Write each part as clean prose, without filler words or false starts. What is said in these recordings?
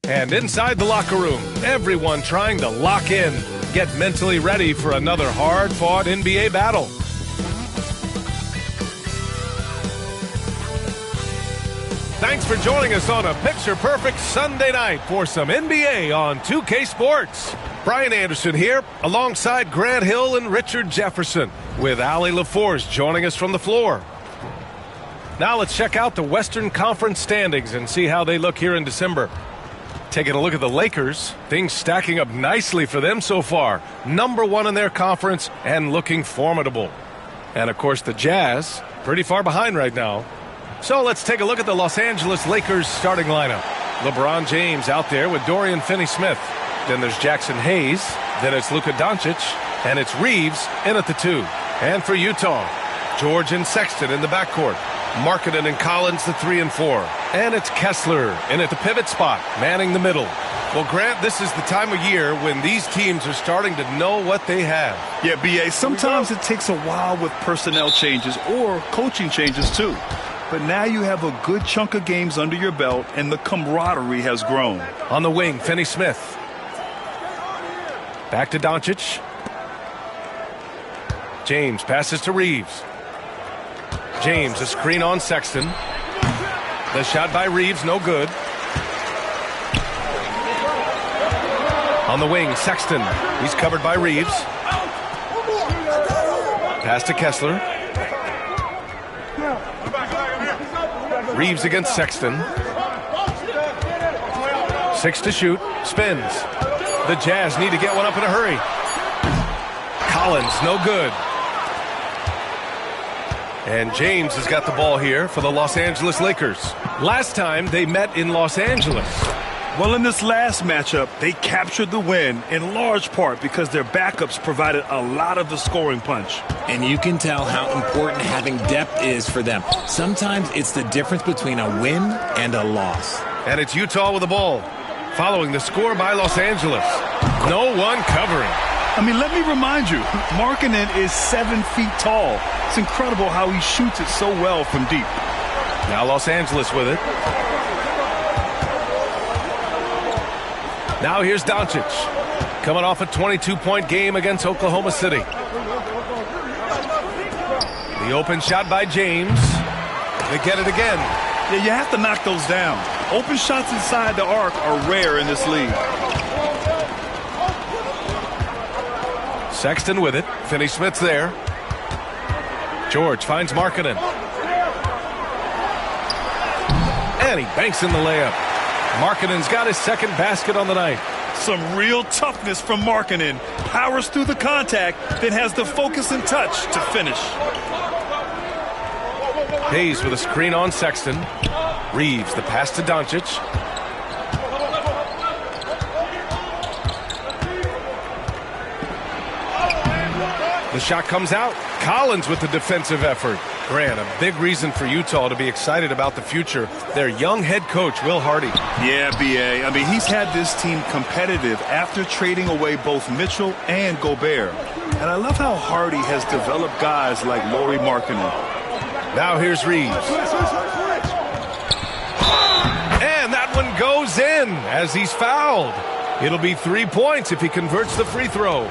And inside the locker room, everyone trying to lock in, get mentally ready for another hard-fought NBA battle. Thanks for joining us on a picture-perfect Sunday night for some NBA on 2K Sports. Brian Anderson here, alongside Grant Hill and Richard Jefferson, with Allie LaForce joining us from the floor. Now let's check out the Western Conference standings and see how they look here in December. Taking a look at the Lakers, things stacking up nicely for them so far. Number one in their conference and looking formidable. And of course the Jazz, pretty far behind right now. So let's take a look at the Los Angeles Lakers starting lineup. LeBron James out there with Dorian Finney-Smith. Then there's Jackson Hayes. Then it's Luka Doncic. And it's Reeves in at the 2. And for Utah, George and Sexton in the backcourt. Markkanen and Collins the 3 and 4. And it's Kessler in at the pivot spot, manning the middle. Well, Grant, this is the time of year when these teams are starting to know what they have. Yeah, B.A., sometimes it takes a while with personnel changes or coaching changes too. But now you have a good chunk of games under your belt and the camaraderie has grown. On the wing, Finney-Smith. Back to Doncic. James passes to Reeves. James, a screen on Sexton. The shot by Reeves, no good. On the wing, Sexton. He's covered by Reeves. Pass to Kessler. Reeves against Sexton. 6 to shoot. Spins. The Jazz need to get one up in a hurry. Collins, no good. And James has got the ball here for the Los Angeles Lakers. Last time they met in Los Angeles. Well, in this last matchup, they captured the win in large part because their backups provided a lot of the scoring punch. And you can tell how important having depth is for them. Sometimes it's the difference between a win and a loss. And it's Utah with the ball, following the score by Los Angeles. No one covering. I mean, let me remind you, Markkanen is 7 feet tall. It's incredible how he shoots it so well from deep. Now Los Angeles with it. Now here's Doncic, coming off a 22-point game against Oklahoma City. The open shot by James. They get it again. Yeah, you have to knock those down. Open shots inside the arc are rare in this league. Sexton with it. Finney-Smith's there. George finds Markkanen. And he banks in the layup. Markkanen's got his second basket on the night. Some real toughness from Markkanen. Powers through the contact, then has the focus and touch to finish. Hayes with a screen on Sexton. Reeves, the pass to Doncic. The shot comes out. Collins with the defensive effort. Grant, a big reason for Utah to be excited about the future. Their young head coach, Will Hardy. Yeah, B.A. I mean, he's had this team competitive after trading away both Mitchell and Gobert. And I love how Hardy has developed guys like Lauri Markkanen. Now here's Reeves. And that one goes in as he's fouled. It'll be 3 points if he converts the free throw.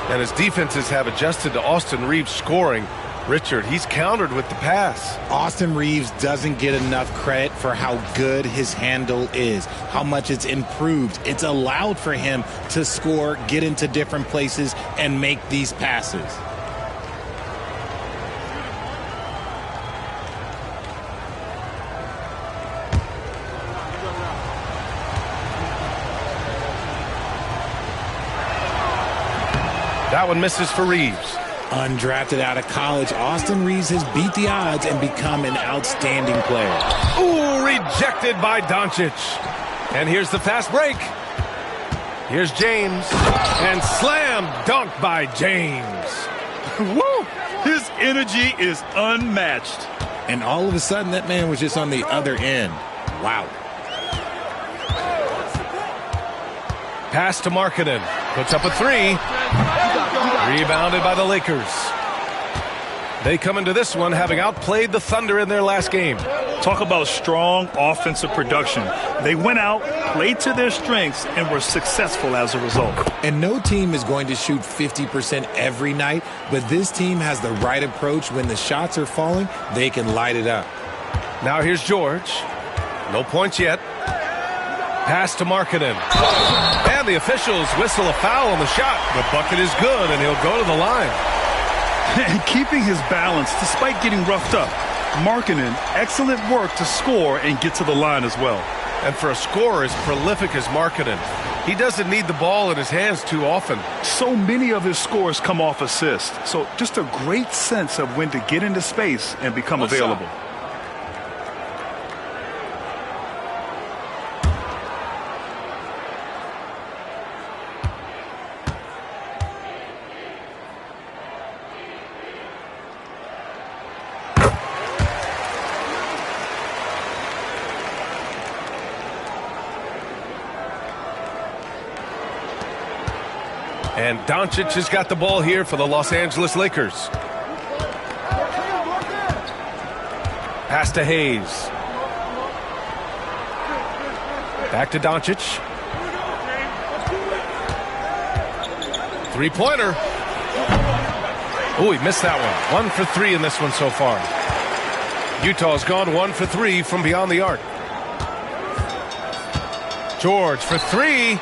And his defenses have adjusted to Austin Reeves scoring. Richard, he's countered with the pass. Austin Reeves doesn't get enough credit for how good his handle is, how much it's improved. It's allowed for him to score, get into different places, and make these passes. That one misses for Reeves. Undrafted out of college, Austin Reeves has beat the odds and become an outstanding player. Ooh, rejected by Doncic. And here's the fast break. Here's James. And slam dunk by James. Woo! His energy is unmatched. And all of a sudden, that man was just on the other end. Wow. Pass to Markkanen. Puts up a 3. Rebounded by the Lakers. They come into this one having outplayed the Thunder in their last game. Talk about strong offensive production. They went out, played to their strengths, and were successful as a result. And no team is going to shoot 50% every night, but this team has the right approach. When the shots are falling, they can light it up. Now here's George. No points yet. Pass to Markkanen. And the officials whistle a foul on the shot. The bucket is good, and he'll go to the line. And keeping his balance despite getting roughed up. Markkanen, excellent work to score and get to the line as well. And for a scorer as prolific as Markkanen, he doesn't need the ball in his hands too often. So many of his scores come off assists. So just a great sense of when to get into space and become available. And Doncic has got the ball here for the Los Angeles Lakers. Pass to Hayes. Back to Doncic. Three-pointer. Oh, he missed that one. 1 for 3 in this one so far. Utah's gone 1 for 3 from beyond the arc. George for 3.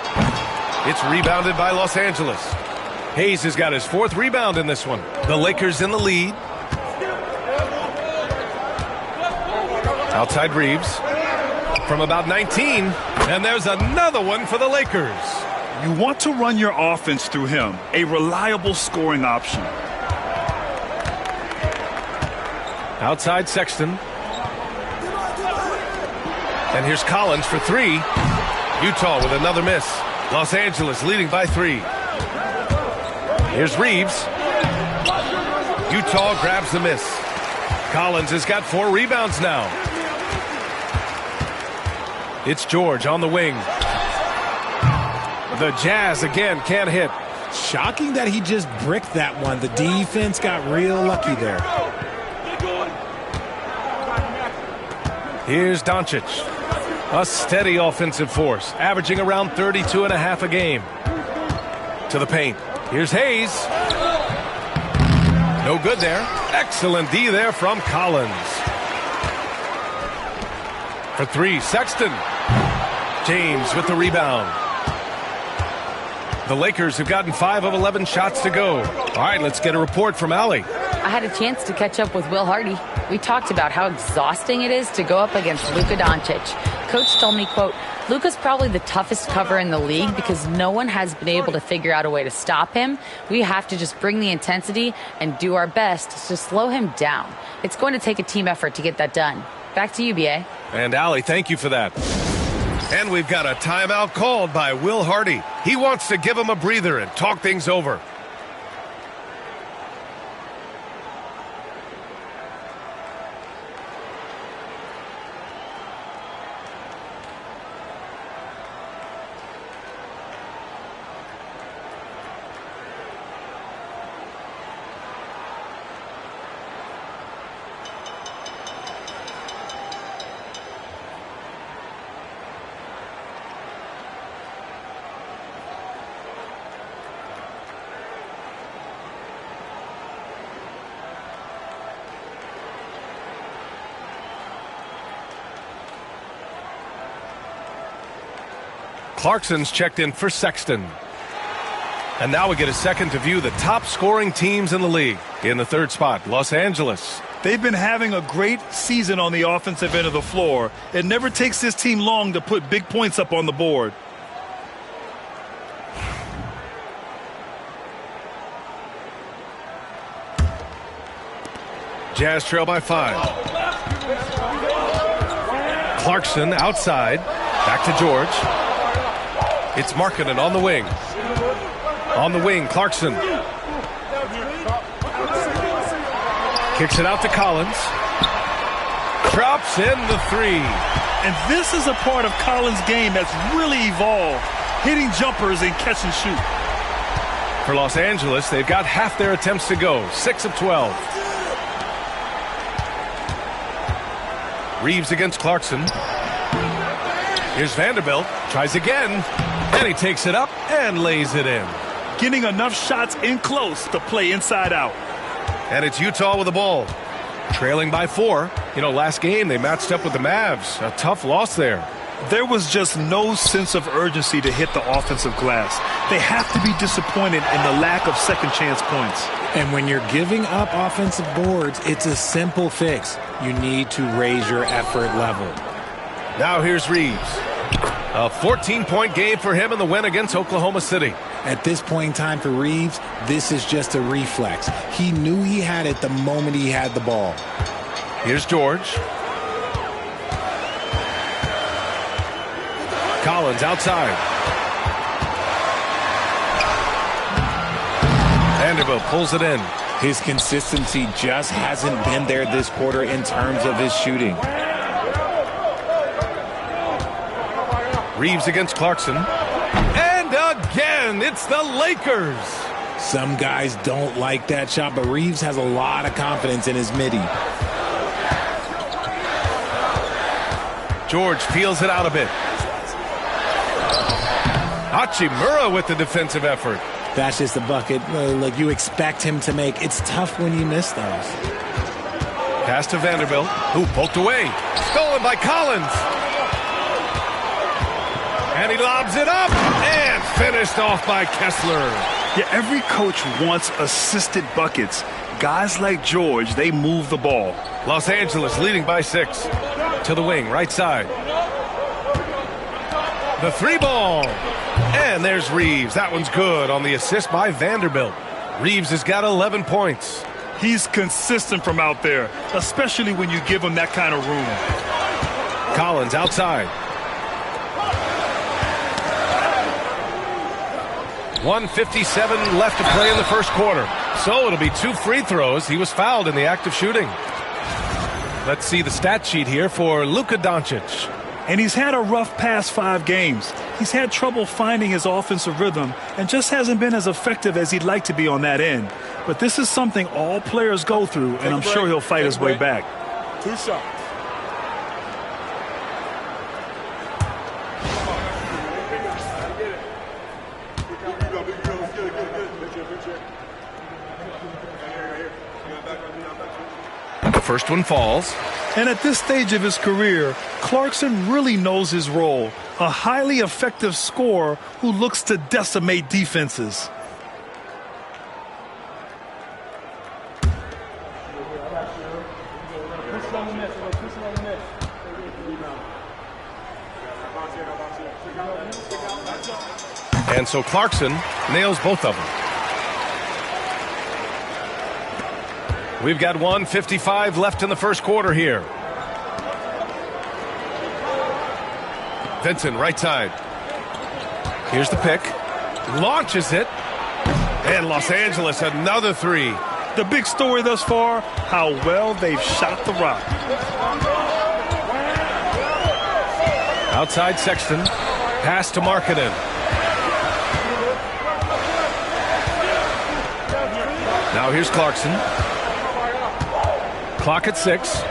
It's rebounded by Los Angeles. Hayes has got his 4th rebound in this one. The Lakers in the lead. Outside Reeves. From about 19. And there's another one for the Lakers. You want to run your offense through him. A reliable scoring option. Outside Sexton. And here's Collins for 3. Utah with another miss. Los Angeles leading by 3. Here's Reeves. Utah grabs the miss. Collins has got 4 rebounds now. It's George on the wing. The Jazz again can't hit. Shocking that he just bricked that one. The defense got real lucky there. Here's Doncic. A steady offensive force, averaging around 32.5 a game. To the paint. Here's Hayes. No good there. Excellent D there from Collins. For 3, Sexton. James with the rebound. The Lakers have gotten 5 of 11 shots to go. All right, let's get a report from Allie. I had a chance to catch up with Will Hardy. We talked about how exhausting it is to go up against Luka Doncic. Coach told me, quote, Luka's probably the toughest cover in the league because no one has been able to figure out a way to stop him. We have to just bring the intensity and do our best to slow him down. It's going to take a team effort to get that done. Back to you, B.A. And Allie, thank you for that. And we've got a timeout called by Will Hardy. He wants to give him a breather and talk things over. Clarkson's checked in for Sexton. And now we get a second to view the top scoring teams in the league. In the 3rd spot, Los Angeles. They've been having a great season on the offensive end of the floor. It never takes this team long to put big points up on the board. Jazz trail by 5. Clarkson outside. Back to George. It's Markkanen on the wing. On the wing, Clarkson. Kicks it out to Collins. Drops in the 3. And this is a part of Collins' game that's really evolved. Hitting jumpers and catch and shoot. For Los Angeles, they've got half their attempts to go. 6 of 12. Reeves against Clarkson. Here's Vanderbilt. Tries again. And he takes it up and lays it in. Getting enough shots in close to play inside out. And it's Utah with the ball. Trailing by 4. Last game they matched up with the Mavs. A tough loss there. There was just no sense of urgency to hit the offensive glass. They have to be disappointed in the lack of second chance points. And when you're giving up offensive boards, it's a simple fix. You need to raise your effort level. Now here's Reeves. A 14-point game for him in the win against Oklahoma City. At this point in time for Reeves, this is just a reflex. He knew he had it the moment he had the ball. Here's George. Collins outside. Vanderbilt pulls it in. His consistency just hasn't been there this quarter in terms of his shooting. Reeves against Clarkson. And again, it's the Lakers. Some guys don't like that shot, but Reeves has a lot of confidence in his midi. George peels it out a bit. Hachimura with the defensive effort. That's just a bucket like you expect him to make. It's tough when you miss those. Pass to Vanderbilt, who poked away. Stolen by Collins. And he lobs it up and finished off by Kessler. Yeah, every coach wants assisted buckets. Guys like George, they move the ball. Los Angeles leading by 6. To the wing, right side. The 3-ball. And there's Reeves. That one's good on the assist by Vanderbilt. Reeves has got 11 points. He's consistent from out there, especially when you give him that kind of room. Collins outside. 1:57 left to play in the first quarter. So it'll be 2 free throws. He was fouled in the act of shooting. Let's see the stat sheet here for Luka Doncic. And he's had a rough past 5 games. He's had trouble finding his offensive rhythm and just hasn't been as effective as he'd like to be on that end. But this is something all players go through, and I'm sure he'll fight his way back. 2 shots. The first one falls. And at this stage of his career, Clarkson really knows his role. A highly effective scorer who looks to decimate defenses. And so Clarkson nails both of them. We've got 1:55 left in the first quarter here. Vincent, right side. Here's the pick. Launches it. And Los Angeles, another 3. The big story thus far, how well they've shot the rock. Outside Sexton. Pass to Markkanen. Now here's Clarkson. Clock at 6.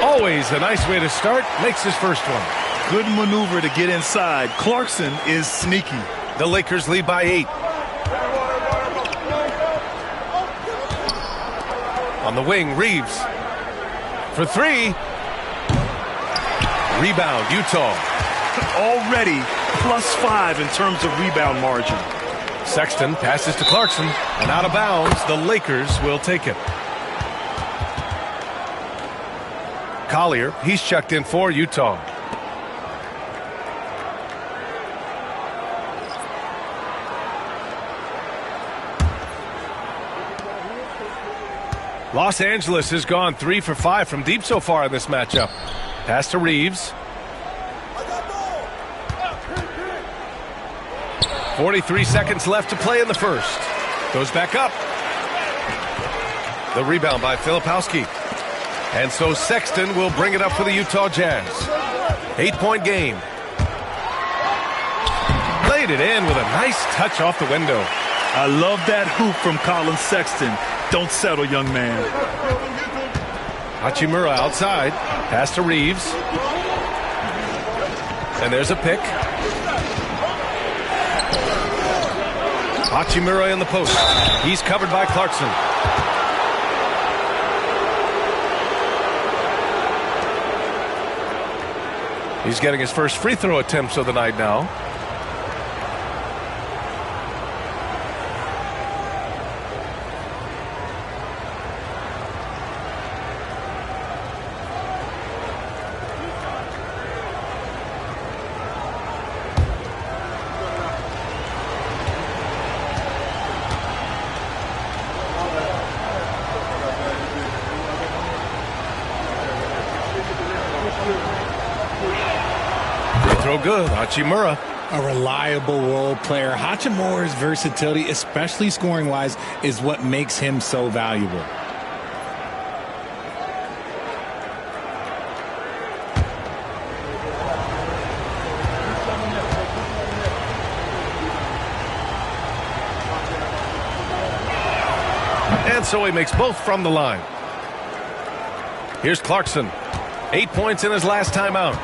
Always a nice way to start. Makes his first one. Good maneuver to get inside. Clarkson is sneaky. The Lakers lead by 8. On the wing, Reeves. For 3. Rebound, Utah. Already +5 in terms of rebound margin. Sexton passes to Clarkson, and out of bounds, the Lakers will take it. Collier, he's checked in for Utah. Los Angeles has gone 3 for 5 from deep so far in this matchup. Pass to Reeves. 43 seconds left to play in the first. Goes back up. The rebound by Filipowski. And so Sexton will bring it up for the Utah Jazz. 8-point game. Laid it in with a nice touch off the window. I love that hoop from Colin Sexton. Don't settle, young man. Hachimura outside. Pass to Reeves. And there's a pick. Hachimura in the post. He's covered by Clarkson. He's getting his first free throw attempts of the night now. Good. Hachimura. A reliable role player. Hachimura's versatility, especially scoring-wise, is what makes him so valuable. And so he makes both from the line. Here's Clarkson. 8 points in his last timeout.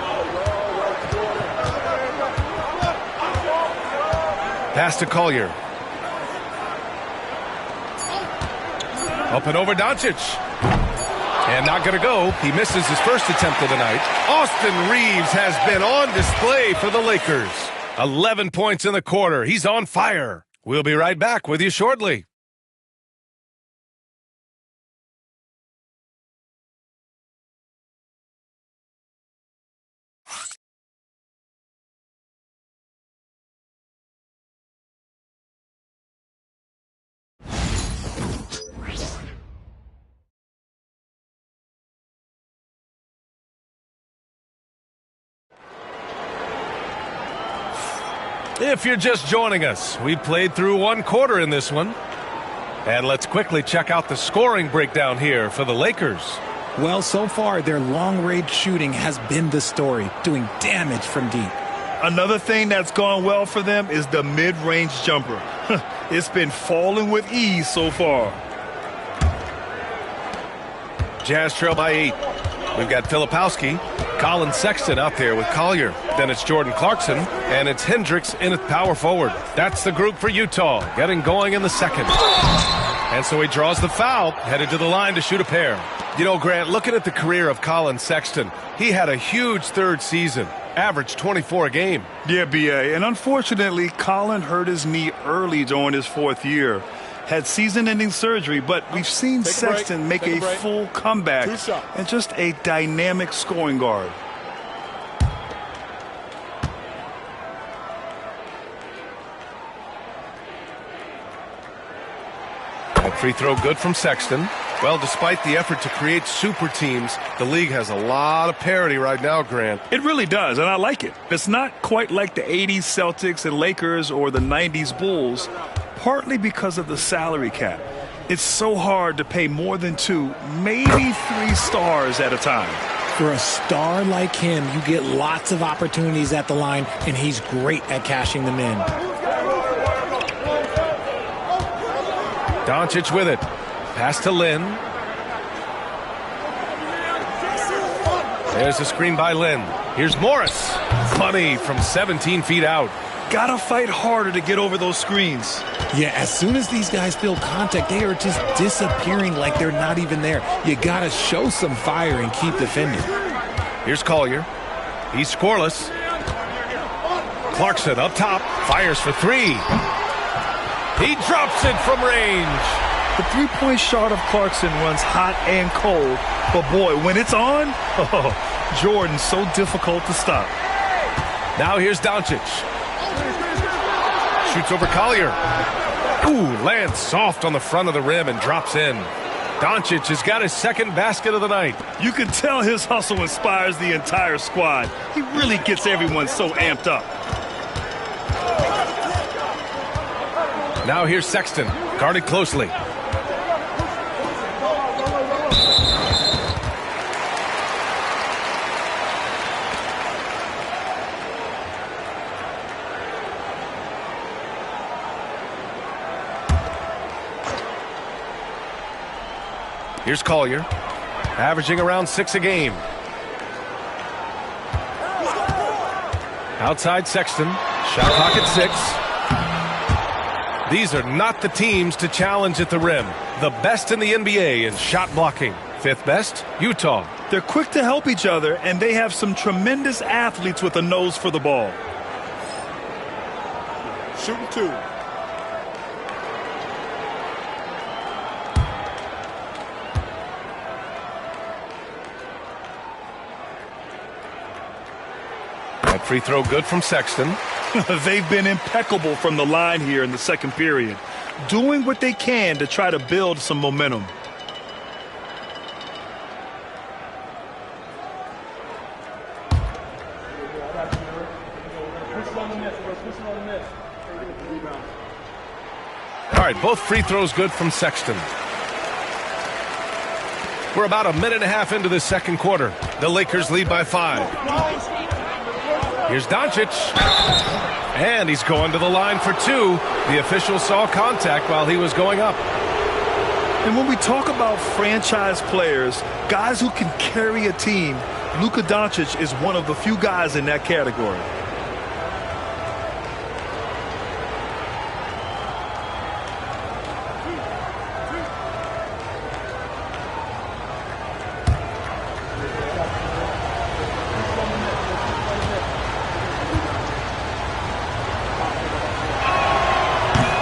Pass to Collier. Up and over Doncic. And not going to go. He misses his first attempt of the night. Austin Reeves has been on display for the Lakers. 11 points in the quarter. He's on fire. We'll be right back with you shortly. If you're just joining us, we played through one quarter in this one. And let's quickly check out the scoring breakdown here for the Lakers. Well, so far, their long-range shooting has been the story, doing damage from deep. Another thing that's gone well for them is the mid-range jumper. It's been falling with ease so far. Jazz trail by 8. We've got Filipowski, Colin Sexton out there with Collier. Then it's Jordan Clarkson, and it's Hendricks in at power forward. That's the group for Utah, getting going in the second. And so he draws the foul, headed to the line to shoot a pair. You know, Grant, looking at the career of Colin Sexton, he had a huge third season, averaged 24 a game. Yeah, B.A., and unfortunately, Colin hurt his knee early during his fourth year. Had season-ending surgery, but we've seen Sexton make a full comeback and just a dynamic scoring guard. That free throw good from Sexton. Well, despite the effort to create super teams, the league has a lot of parity right now, Grant. It really does, and I like it. It's not quite like the 80s Celtics and Lakers or the 90s Bulls, partly because of the salary cap. It's so hard to pay more than 2, maybe 3 stars at a time. For a star like him, you get lots of opportunities at the line, and he's great at cashing them in. Doncic with it. Pass to Lin. There's a screen by Lin. Here's Morris. Money from 17 feet out. Gotta fight harder to get over those screens. Yeah, as soon as these guys feel contact, they are just disappearing like they're not even there. You gotta show some fire and keep defending. Here's Collier. He's scoreless. Clarkson up top. Fires for 3. He drops it from range. The three-point shot of Clarkson runs hot and cold. But boy, when it's on, Jordan's so difficult to stop. Now here's Doncic. Shoots over Collier. Ooh, lands soft on the front of the rim and drops in. Doncic has got his second basket of the night. You can tell his hustle inspires the entire squad. He really gets everyone so amped up. Now here's Sexton, guarded closely. Here's Collier, averaging around 6 a game. Outside Sexton, shot clock at 6. These are not the teams to challenge at the rim. The best in the NBA in shot blocking. 5th best, Utah. They're quick to help each other, and they have some tremendous athletes with a nose for the ball. Shooting 2. That free throw good from Sexton. They've been impeccable from the line here in the second period, doing what they can to try to build some momentum. All right, both free throws good from Sexton. We're about a minute and a half into this second quarter. The Lakers lead by 5. Here's Doncic. And he's going to the line for 2. The official saw contact while he was going up. And when we talk about franchise players, guys who can carry a team, Luka Doncic is one of the few guys in that category.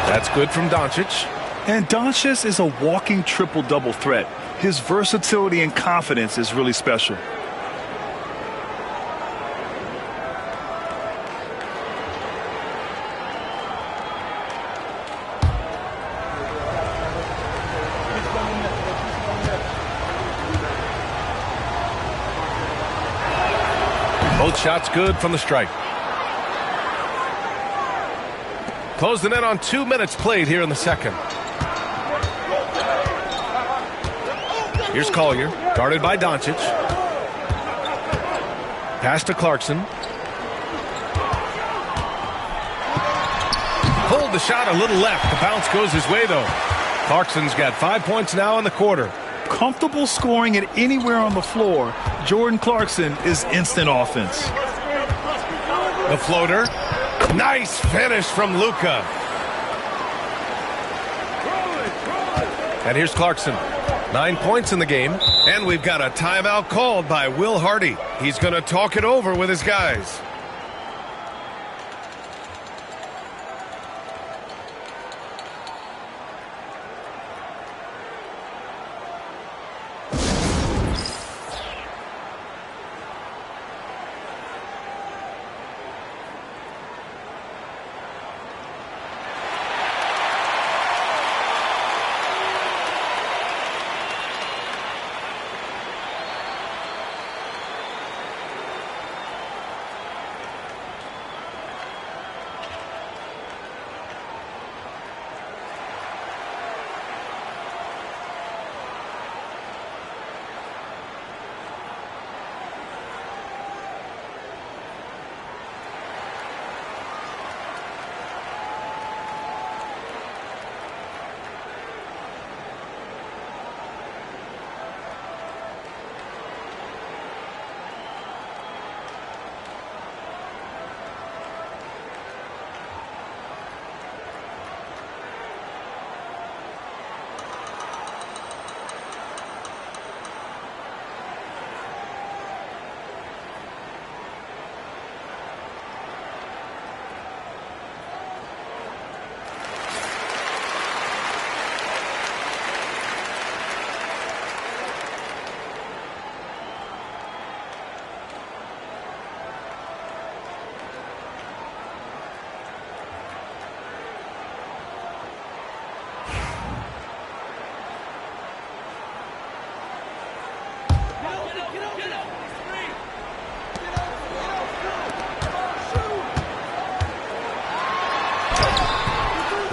That's good from Doncic. And Doncic is a walking triple-double threat. His versatility and confidence is really special. Both shots good from the stripe. Closing in on 2 minutes played here in the second. Here's Collier, guarded by Doncic. Pass to Clarkson. Pulled the shot a little left. The bounce goes his way, though. Clarkson's got 5 points now in the quarter. Comfortable scoring it anywhere on the floor, Jordan Clarkson is instant offense. The floater. Nice finish from Luka. And here's Clarkson. 9 points in the game. And we've got a timeout called by Will Hardy. He's going to talk it over with his guys.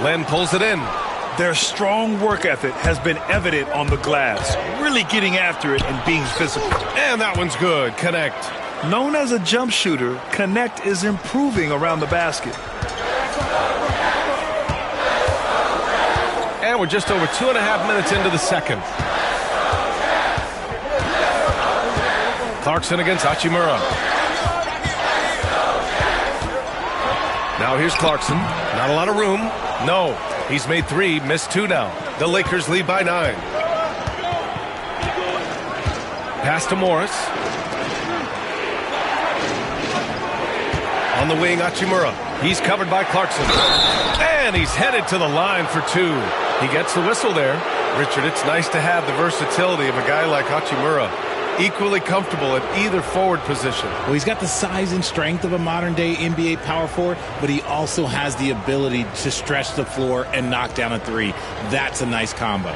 Len pulls it in. Their strong work ethic has been evident on the glass, really getting after it and being physical. And that one's good. Connect. Known as a jump shooter, Connect is improving around the basket. And we're just over 2.5 minutes into the second. Clarkson against Hachimura. Now here's Clarkson. Not a lot of room. No. He's made 3, missed 2 now. The Lakers lead by 9. Pass to Morris. On the wing, Hachimura. He's covered by Clarkson. And he's headed to the line for 2. He gets the whistle there. Richard, it's nice to have the versatility of a guy like Hachimura. Equally comfortable at either forward position. Well, he's got the size and strength of a modern-day NBA power forward, but he also has the ability to stretch the floor and knock down a 3. That's a nice combo.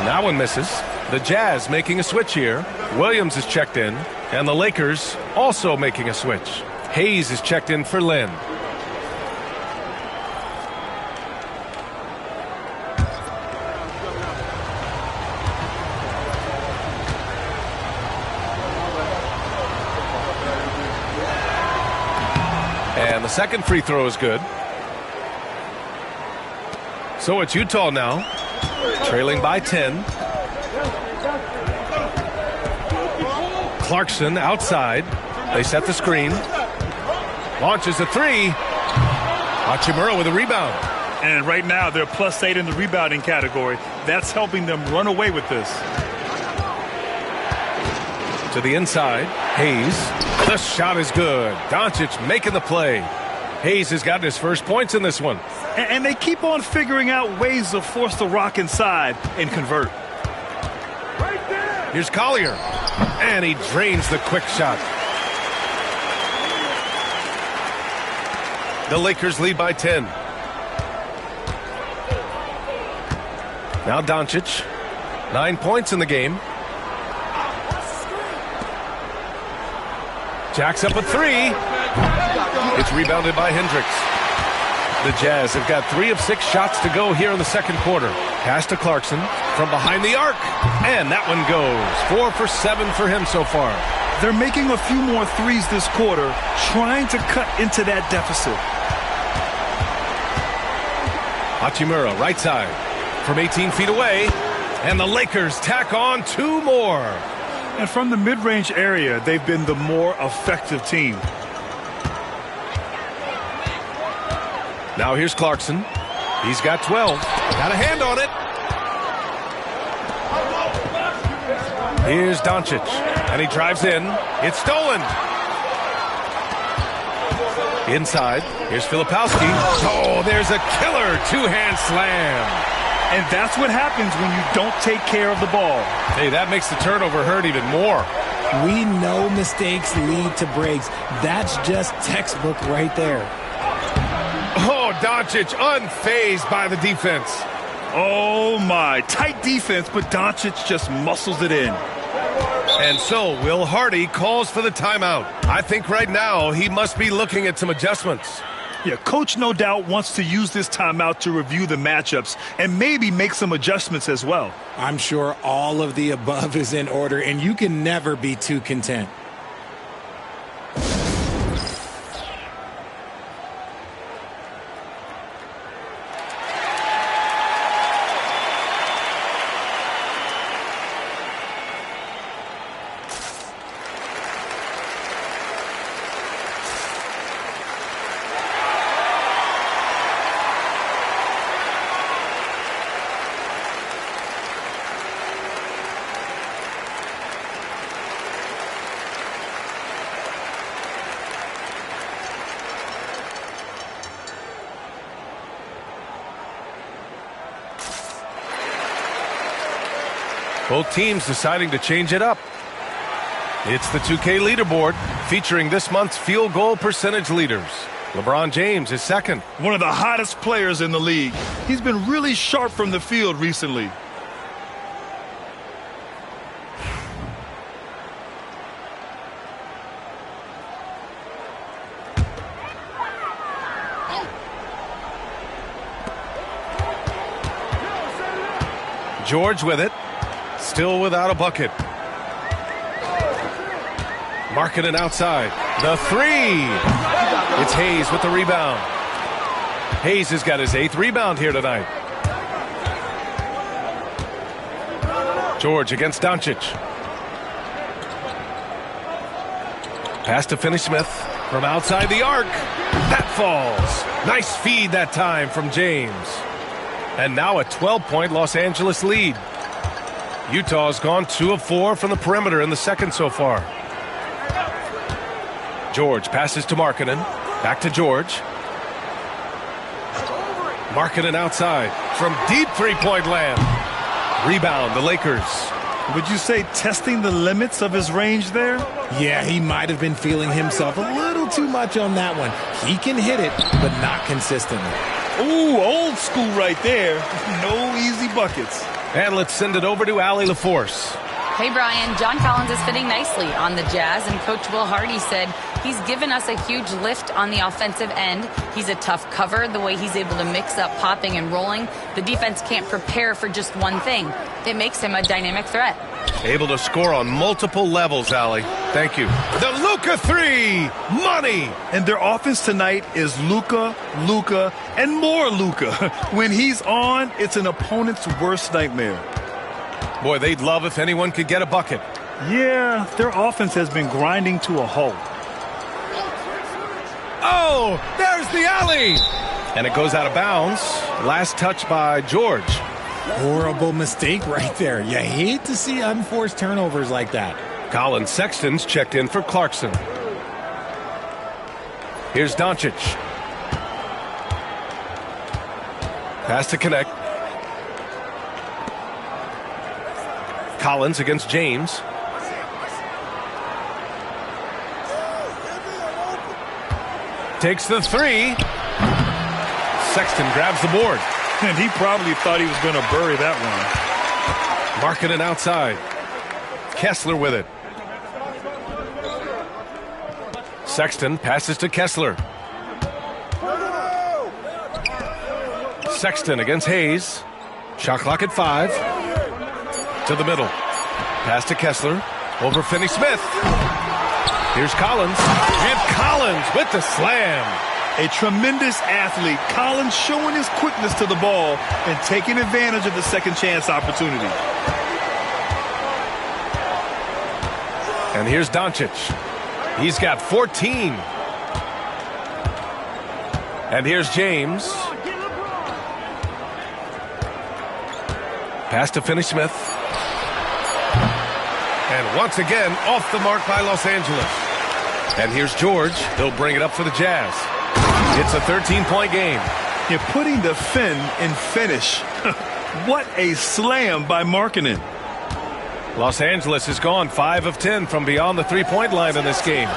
That one misses. The Jazz making a switch here. Williams is checked in, and the Lakers also making a switch. Hayes is checked in for Lynn. And the second free throw is good. So it's Utah now, trailing by 10. Clarkson outside. They set the screen. Launches a 3. Hachimura with a rebound. And right now they're +8 in the rebounding category. That's helping them run away with this. To the inside. Hayes. The shot is good. Doncic making the play. Hayes has gotten his first points in this one. And they keep on figuring out ways to force the rock inside and convert. Here's Collier. And he drains the quick shot. The Lakers lead by 10. Now Doncic. 9 points in the game. Jacks up a 3. It's rebounded by Hendricks. The Jazz have got 3 of 6 shots to go here in the second quarter. Pass to Clarkson from behind the arc. And that one goes. 4 for 7 for him so far. They're making a few more threes this quarter, trying to cut into that deficit. Hachimura, right side, from 18 feet away. And the Lakers tack on 2 more. And from the mid-range area, they've been the more effective team. Now here's Clarkson. He's got 12. Got a hand on it. Here's Doncic. And he drives in. It's stolen. Inside. Here's Filipowski. Oh, there's a killer 2-hand slam. And that's what happens when you don't take care of the ball. Hey, that makes the turnover hurt even more. We know mistakes lead to breaks. That's just textbook right there. Oh, Doncic unfazed by the defense. Oh, my. Tight defense, but Doncic just muscles it in. And so Will Hardy calls for the timeout. I think right now he must be looking at some adjustments. Yeah, Coach no doubt wants to use this timeout to review the matchups and maybe make some adjustments as well. I'm sure all of the above is in order, and you can never be too content. Both teams deciding to change it up. It's the 2K leaderboard featuring this month's field goal percentage leaders. LeBron James is second. One of the hottest players in the league. He's been really sharp from the field recently. George with it. Still without a bucket. Markkanen outside. The three. It's Hayes with the rebound. Hayes has got his 8th rebound here tonight. George against Doncic. Pass to Finney-Smith from outside the arc. That falls. Nice feed that time from James. And now a 12-point Los Angeles lead. Utah's gone 2 of 4 from the perimeter in the second so far. George passes to Markkanen. Back to George. Markkanen outside from deep three-point land. Rebound, the Lakers. Would you say testing the limits of his range there? Yeah, he might have been feeling himself a little too much on that one. He can hit it, but not consistently. Ooh, old school right there. No easy buckets. And let's send it over to Allie LaForce. Hey, Brian, John Collins is fitting nicely on the Jazz, and Coach Will Hardy said he's given us a huge lift on the offensive end. He's a tough cover, the way he's able to mix up popping and rolling. The defense can't prepare for just one thing. It makes him a dynamic threat. Able to score on multiple levels, Allie. Thank you. The Luka three. Money. And their offense tonight is Luka, and more Luka. When he's on, it's an opponent's worst nightmare. Boy, they'd love if anyone could get a bucket. Yeah, their offense has been grinding to a halt. Oh, there's the alley. And it goes out of bounds. Last touch by George. Horrible mistake right there. You hate to see unforced turnovers like that. Colin Sexton's checked in for Clarkson. Here's Doncic. Pass to connect. Collins against James. Takes the three. Sexton grabs the board. And he probably thought he was going to bury that one. Markkanen outside. Kessler with it. Sexton passes to Kessler. Sexton against Hayes. Shot clock at 5. To the middle. Pass to Kessler. Over Finney-Smith. Here's Collins. And Collins with the slam. A tremendous athlete. Collins showing his quickness to the ball and taking advantage of the second chance opportunity. And here's Doncic. He's got 14. And here's James. Pass to Finney-Smith. And once again, off the mark by Los Angeles. And here's George. He'll bring it up for the Jazz. It's a 13-point game. You're putting the fin in finish. What a slam by Markkanen. Los Angeles has gone 5 of 10 from beyond the three-point line in this game.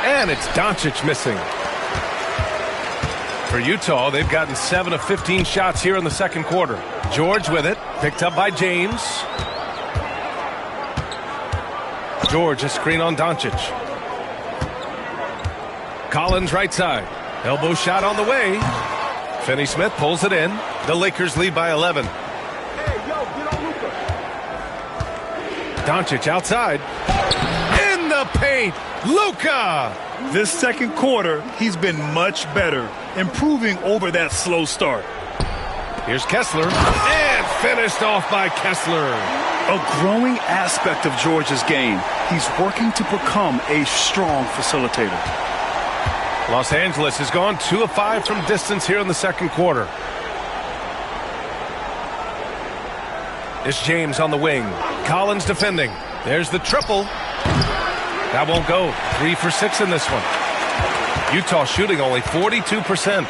And it's Doncic missing. For Utah, they've gotten 7 of 15 shots here in the second quarter. George with it, picked up by James. George, a screen on Doncic. Collins right side. Elbow shot on the way. Finney-Smith pulls it in. The Lakers lead by 11. Doncic outside. In the paint. Luka. This second quarter, he's been much better, improving over that slow start. Here's Kessler. And finished off by Kessler. A growing aspect of George's game. He's working to become a strong facilitator. Los Angeles has gone 2 of 5 from distance here in the second quarter. It's James on the wing. Collins defending. There's the triple. That won't go. 3 for 6 in this one. Utah shooting only 42%.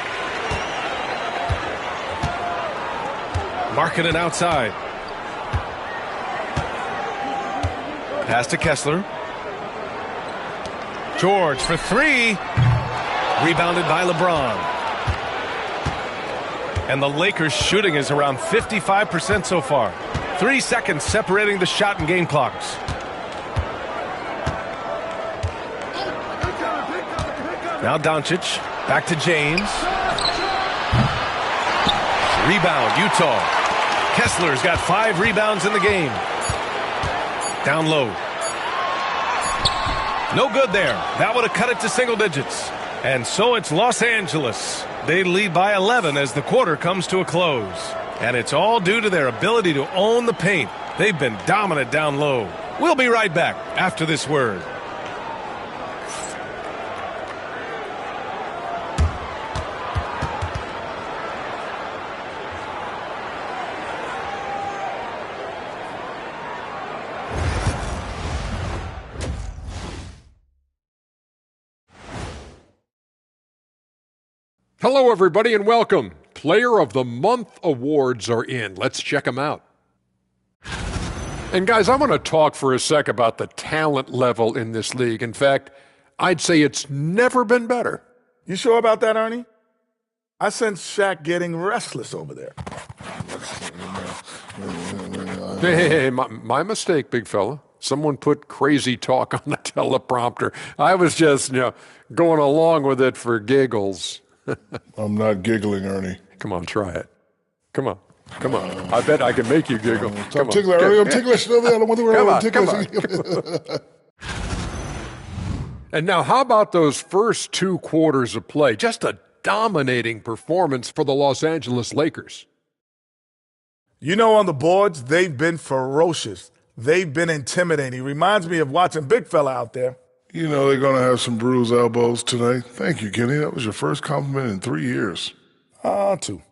Markkanen outside. Pass to Kessler. George for 3. Rebounded by LeBron. And the Lakers shooting is around 55% so far. 3 seconds separating the shot and game clocks. Now Doncic. Back to James. Rebound, Utah. Kessler's got 5 rebounds in the game. Down low. No good there. That would have cut it to single digits. And so it's Los Angeles. They lead by 11 as the quarter comes to a close. And it's all due to their ability to own the paint. They've been dominant down low. We'll be right back after this word. Hello, everybody, and welcome. Player of the Month awards are in. Let's check them out. And, guys, I want to talk for a sec about the talent level in this league. In fact, I'd say it's never been better. You sure about that, Ernie? I sense Shaq getting restless over there. Hey, my mistake, big fella. Someone put crazy talk on the teleprompter. I was just, going along with it for giggles. I'm not giggling, Ernie. Come on, try it. Come on. I bet I can make you giggle. I'm ticklish, Ernie. I'm ticklish. I don't want to Come on. And now, how about those first 2 quarters of play? Just a dominating performance for the Los Angeles Lakers. On the boards, they've been ferocious. They've been intimidating. Reminds me of watching big fella out there. They're going to have some bruised elbows tonight. Thank you, Kenny. That was your first compliment in 3 years. 2.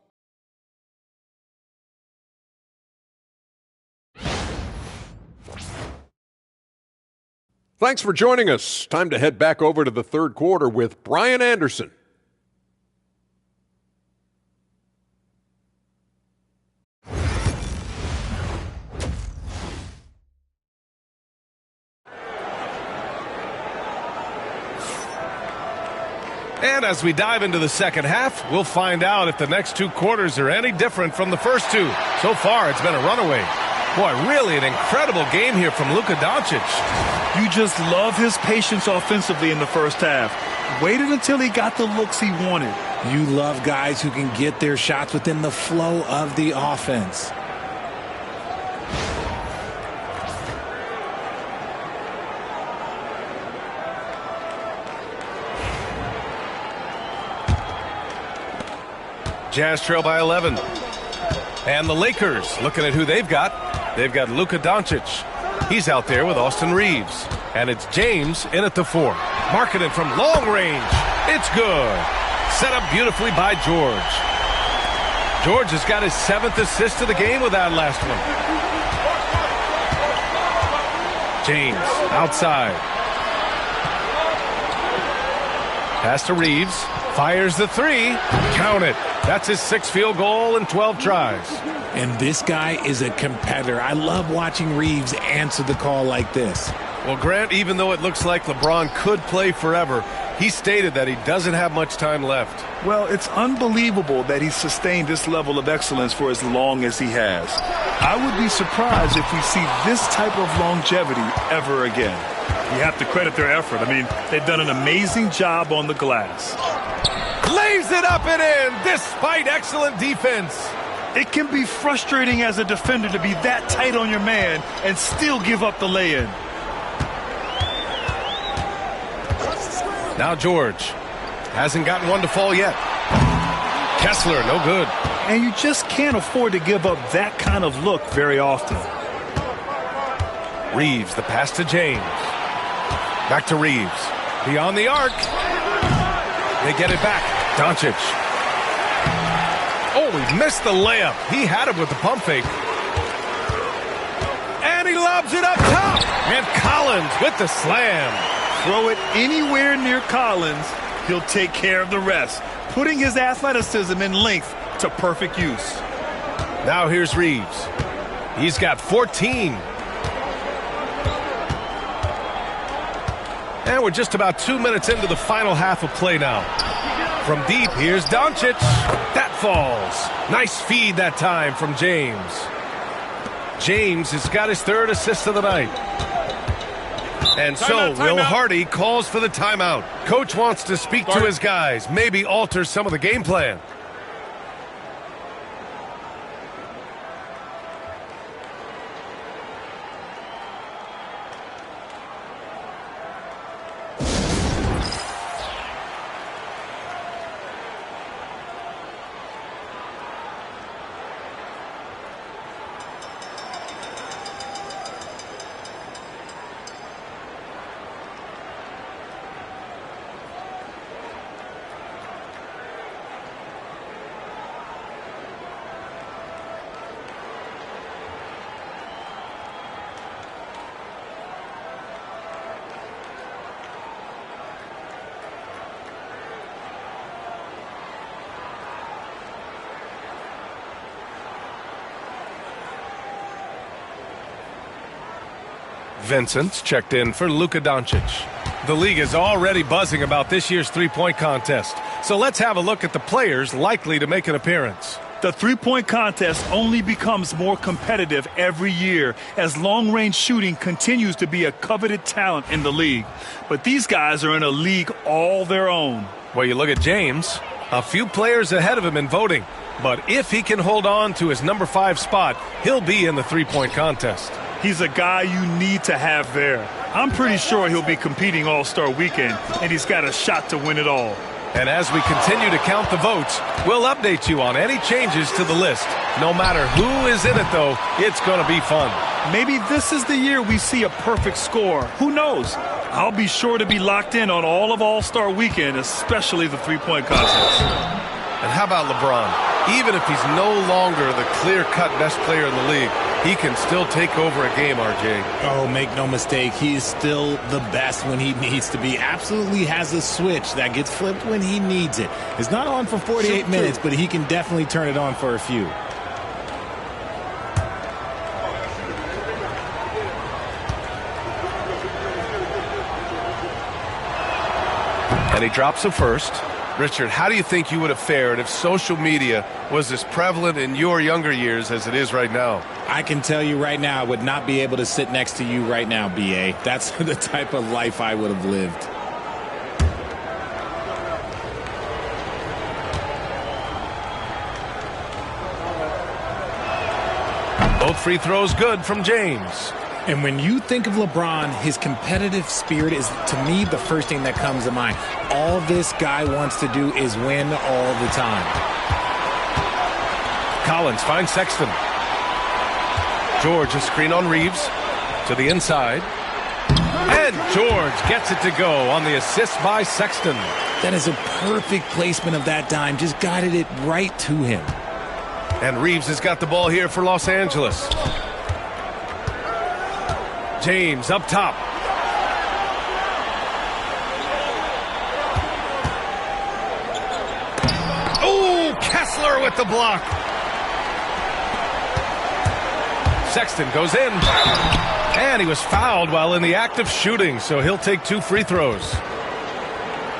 Thanks for joining us. Time to head back over to the third quarter with Brian Anderson. And as we dive into the second half, we'll find out if the next 2 quarters are any different from the first 2. So far, it's been a runaway. Boy, really an incredible game here from Luka Doncic. You just love his patience offensively in the first half. Waited until he got the looks he wanted. You love guys who can get their shots within the flow of the offense. Jazz trail by 11. And the Lakers looking at who they've got. They've got Luka Doncic. He's out there with Austin Reeves. And it's James in at the 4. Marketing from long range. It's good. Set up beautifully by George. George has got his 7th assist of the game with that last one. James outside. Pass to Reeves. Fires the 3. Count it. That's his 6th field goal in 12 tries. And this guy is a competitor. I love watching Reeves answer the call like this. Well, Grant, even though it looks like LeBron could play forever, he stated that he doesn't have much time left. Well, it's unbelievable that he's sustained this level of excellence for as long as he has. I would be surprised if we see this type of longevity ever again. You have to credit their effort. I mean, they've done an amazing job on the glass. Lays it up and in, despite excellent defense. It can be frustrating as a defender to be that tight on your man and still give up the lay-in. Now George hasn't gotten one to fall yet. Kessler, no good. And you just can't afford to give up that kind of look very often. Reeves, the pass to James. Back to Reeves. Beyond the arc. They get it back. Doncic. Oh, he missed the layup. He had it with the pump fake. And he lobs it up top. And Collins with the slam. Throw it anywhere near Collins, he'll take care of the rest, putting his athleticism and length to perfect use. Now here's Reeves. He's got 14. And we're just about 2 minutes into the final half of play now. From deep, here's Doncic. That falls. Nice feed that time from James. James has got his 3rd assist of the night. And so Will Hardy calls for the timeout. Coach wants to speak to his guys, maybe alter some of the game plan. Vincent's checked in for Luka Doncic. The league is already buzzing about this year's three-point contest. So let's have a look at the players likely to make an appearance. The three-point contest only becomes more competitive every year as long-range shooting continues to be a coveted talent in the league. But these guys are in a league all their own. Well, you look at James, a few players ahead of him in voting. But if he can hold on to his number 5 spot, he'll be in the three-point contest. He's a guy you need to have there. I'm pretty sure he'll be competing All-Star Weekend, and he's got a shot to win it all. And as we continue to count the votes, we'll update you on any changes to the list. No matter who is in it, though, it's going to be fun. Maybe this is the year we see a perfect score. Who knows? I'll be sure to be locked in on all of All-Star Weekend, especially the three-point contest. And how about LeBron? Even if he's no longer the clear-cut best player in the league, he can still take over a game, RJ. Oh, make no mistake, he is still the best when he needs to be. Absolutely has a switch that gets flipped when he needs it. It's not on for 48 minutes, but he can definitely turn it on for a few. And he drops the first. Richard, how do you think you would have fared if social media was as prevalent in your younger years as it is right now? I can tell you right now, I would not be able to sit next to you right now, B.A. That's the type of life I would have lived. Both free throws good from James. And when you think of LeBron, his competitive spirit is, to me, the first thing that comes to mind. All this guy wants to do is win all the time. Collins finds Sexton. George, a screen on Reeves to the inside. And George gets it to go on the assist by Sexton. That is a perfect placement of that dime. Just guided it right to him. And Reeves has got the ball here for Los Angeles. James up top. Oh, Kessler with the block. Sexton goes in. And he was fouled while in the act of shooting, so he'll take 2 free throws.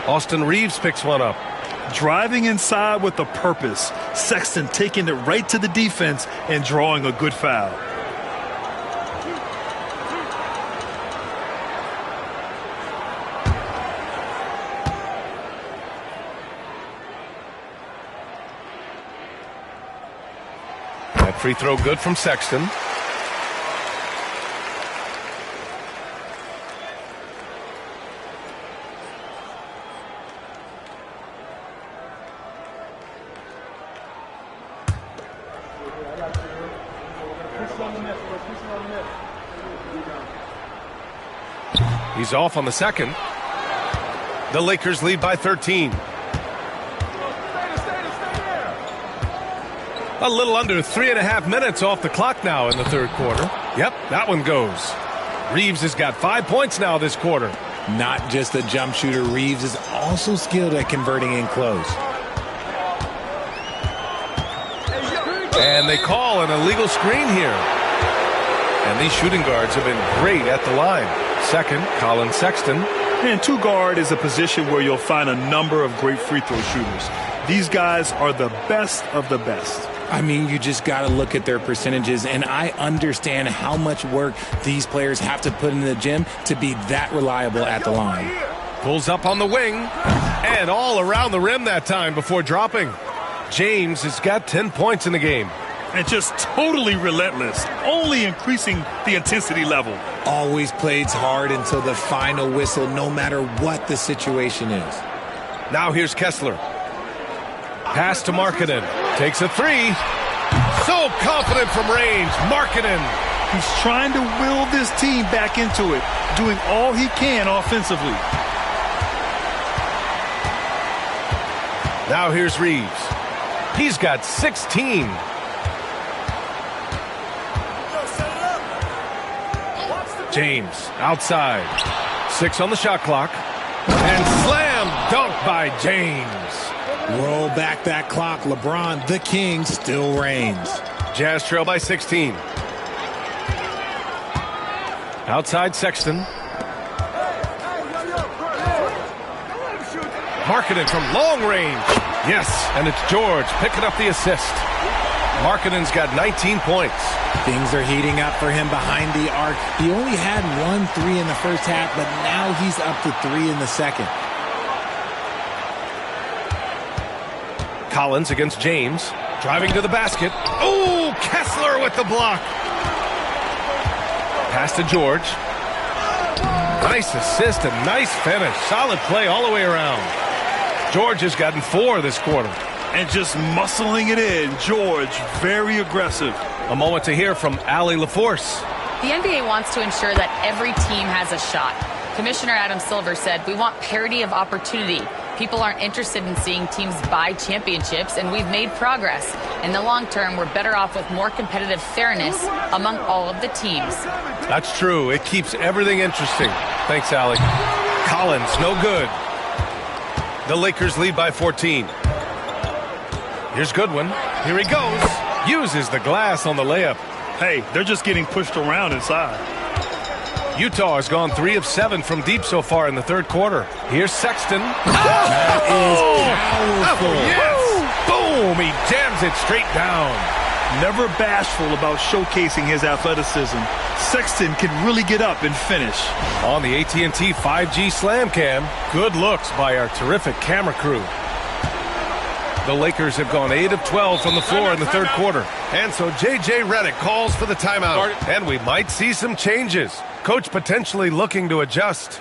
Austin Reeves picks one up. Driving inside with a purpose. Sexton taking it right to the defense and drawing a good foul. That free throw good from Sexton. He's off on the second. The Lakers lead by 13. A little under 3.5 minutes off the clock now in the third quarter. Yep, that one goes. Reeves has got 5 points now this quarter. Not just a jump shooter, Reeves is also skilled at converting in close. And they call an illegal screen here. And these shooting guards have been great at the line. Second, Colin Sexton. And 2 guard is a position where you'll find a number of great free throw shooters. These guys are the best of the best. I mean, you just got to look at their percentages, and I understand how much work these players have to put in the gym to be that reliable at the line. Pulls up on the wing, and all around the rim that time before dropping. James has got 10 points in the game. And just totally relentless, only increasing the intensity level. Always plays hard until the final whistle, no matter what the situation is. Now here's Kessler. Pass to Markkanen. Takes a 3. So confident from range. Markkanen. He's trying to will this team back into it, doing all he can offensively. Now here's Reeves. He's got 16. James outside. 6 on the shot clock. And slam dunk by James. Roll back that clock. LeBron, the king, still reigns. Jazz trail by 16. Outside Sexton. Markkanen from long range. Yes, and it's George picking up the assist. Markkanen's got 19 points. Things are heating up for him behind the arc. He only had 1 3 in the first half, but now he's up to 3 in the second. Collins against James. Driving to the basket. Oh, Kessler with the block. Pass to George. Nice assist and nice finish. Solid play all the way around. George has gotten 4 this quarter. And just muscling it in, George, very aggressive. A moment to hear from Allie LaForce. The NBA wants to ensure that every team has a shot. Commissioner Adam Silver said, "We want parity of opportunity. People aren't interested in seeing teams buy championships, and we've made progress. In the long term, we're better off with more competitive fairness among all of the teams." That's true. It keeps everything interesting. Thanks, Allie. Collins, no good. The Lakers lead by 14. Here's Goodwin. Here he goes. Uses the glass on the layup. Hey, they're just getting pushed around inside. Utah has gone 3 of 7 from deep so far in the third quarter. Here's Sexton. That is powerful. Yes! Boom! He jams it straight down. Never bashful about showcasing his athleticism. Sexton can really get up and finish. On the AT&T 5G Slam Cam, good looks by our terrific camera crew. The Lakers have gone 8 of 12 from the floor in the third quarter. And so J.J. Redick calls for the timeout. And we might see some changes. Coach potentially looking to adjust.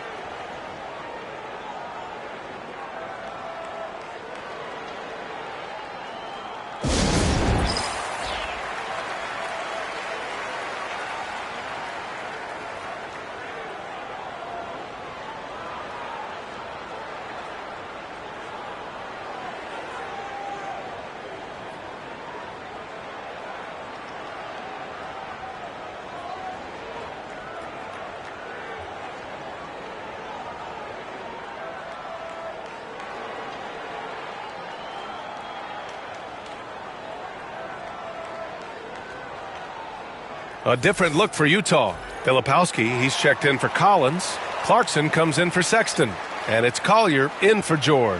A different look for Utah. Filipowski, he's checked in for Collins. Clarkson comes in for Sexton. And it's Collier in for George.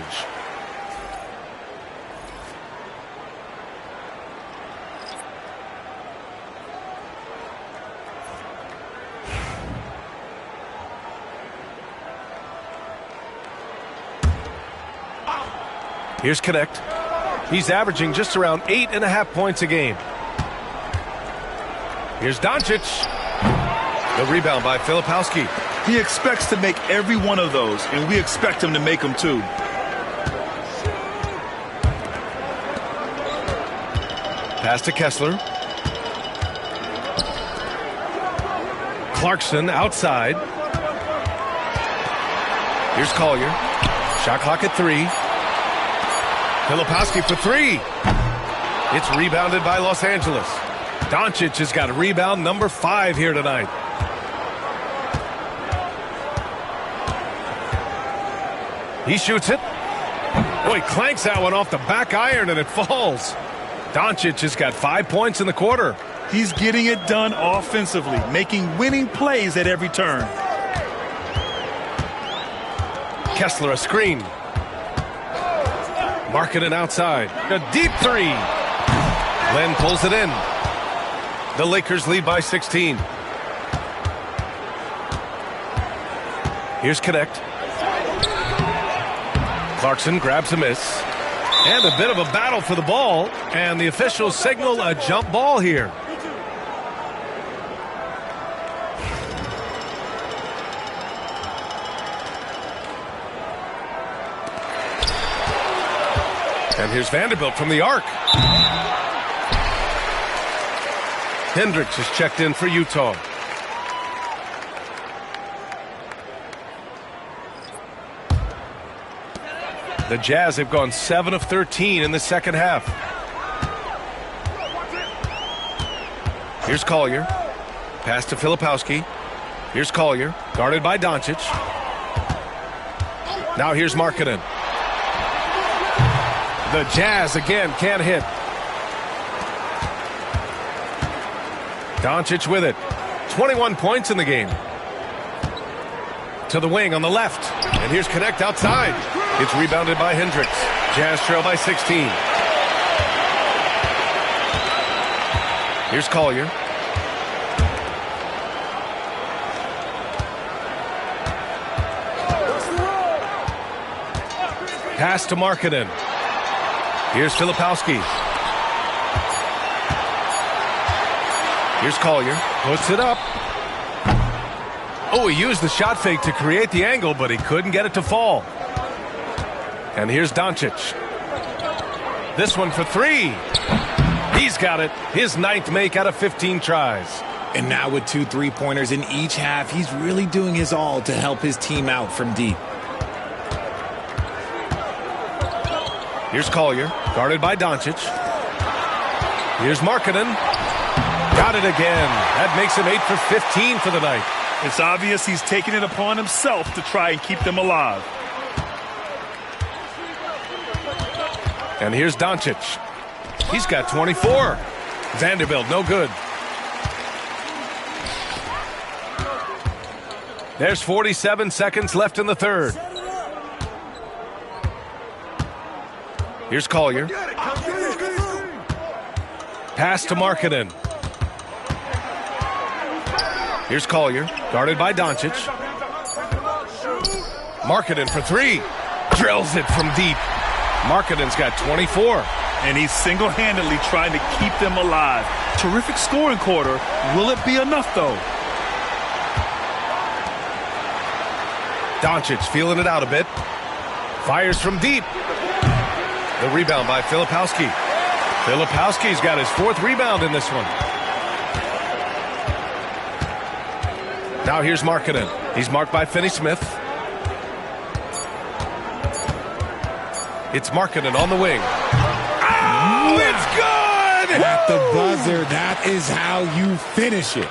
Here's Connect. He's averaging just around 8.5 points a game. Here's Doncic. The rebound by Filipowski. He expects to make every one of those, and we expect him to make them too. Pass to Kessler. Clarkson outside. Here's Collier. Shot clock at 3. Filipowski for 3. It's rebounded by Los Angeles. Doncic has got a rebound number 5 here tonight. He shoots it. Boy, clanks that one off the back iron and it falls. Doncic has got 5 points in the quarter. He's getting it done offensively, making winning plays at every turn. Kessler a screen. Markkanen outside. A deep 3. Len pulls it in. The Lakers lead by 16. Here's Connect. Clarkson grabs a miss. And a bit of a battle for the ball. And the officials signal a jump ball here. And here's Vanderbilt from the arc. Hendricks is checked in for Utah. The Jazz have gone 7 of 13 in the second half. Here's Collier. Pass to Filipowski. Here's Collier, guarded by Doncic. Now here's Markkanen. The Jazz again can't hit. Doncic with it. 21 points in the game. To the wing on the left. And here's Connect outside. It's rebounded by Hendricks. Jazz trail by 16. Here's Collier. Pass to Markkanen. Here's Filipowski. Here's Collier. Puts it up. Oh, he used the shot fake to create the angle, but he couldn't get it to fall. And here's Doncic. This one for three. He's got it. His 9th make out of 15 tries. And now with 2 3-pointers in each half, he's really doing his all to help his team out from deep. Here's Collier, guarded by Doncic. Here's Markkanen. Got it again. That makes him 8 for 15 for the night. It's obvious he's taking it upon himself to try and keep them alive. And here's Doncic. He's got 24. Vanderbilt, no good. There's 47 seconds left in the third. Here's Collier. Pass to Markkanen. Here's Collier, guarded by Doncic. Markkanen for three. Drills it from deep. Markkanen's got 24. And he's single-handedly trying to keep them alive. Terrific scoring quarter. Will it be enough, though? Doncic feeling it out a bit. Fires from deep. The rebound by Filipowski. Filipowski's got his 4th rebound in this one. Now here's Markkanen. He's marked by Finney-Smith. It's Markkanen on the wing. Oh, it's good! At the buzzer, that is how you finish it.